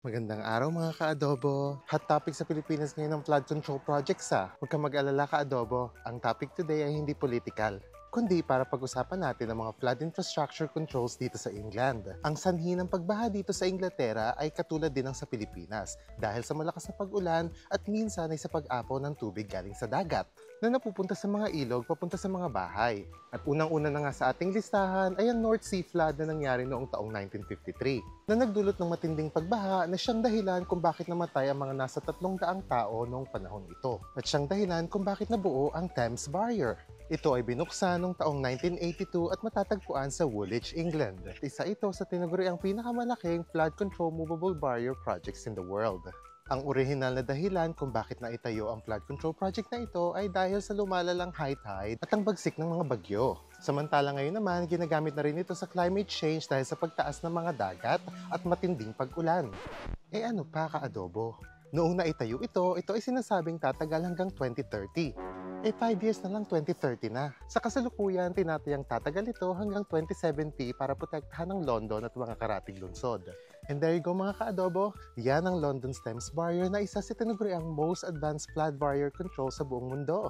Magandang araw mga ka-adobo. Hot topic sa Pilipinas ngayon ang flood control projects Huwag kang mag-alala ka-adobo. Ang topic today ay hindi political, kundi para pag-usapan natin ang mga flood infrastructure controls dito sa England. Ang sanhi ng pagbaha dito sa Inglaterra ay katulad din ng sa Pilipinas dahil sa malakas na pag-ulan at minsan ay sa pag-apaw ng tubig galing sa dagat na napupunta sa mga ilog papunta sa mga bahay. At unang-una na nga sa ating listahan ay ang North Sea flood na nangyari noong taong 1953 na nagdulot ng matinding pagbaha na siyang dahilan kung bakit namatay ang mga nasa 300 tao noong panahon ito. At siyang dahilan kung bakit nabuo ang Thames Barrier. Ito ay binuksan noong taong 1982 at matatagpuan sa Woolwich, England. At isa ito sa tinaguriang pinakamalaking flood control movable barrier projects in the world. Ang orihinal na dahilan kung bakit naitayo ang flood control project na ito ay dahil sa lumalalang high tide at ang bagsik ng mga bagyo. Samantala ngayon naman, ginagamit na rin ito sa climate change dahil sa pagtaas ng mga dagat at matinding pag-ulan. Ano pa ka-adobo? Noong naitayo ito ay sinasabing tatagal hanggang 2030. 5 years na lang 2030 na. Sa kasalukuyan, tinatayang tatagal ito hanggang 2070 para protektahan ang London at mga karating lungsod. And there you go mga ka-adobo, yan ang London's Thames Barrier na isa sa tinaguriang most advanced flood barrier control sa buong mundo.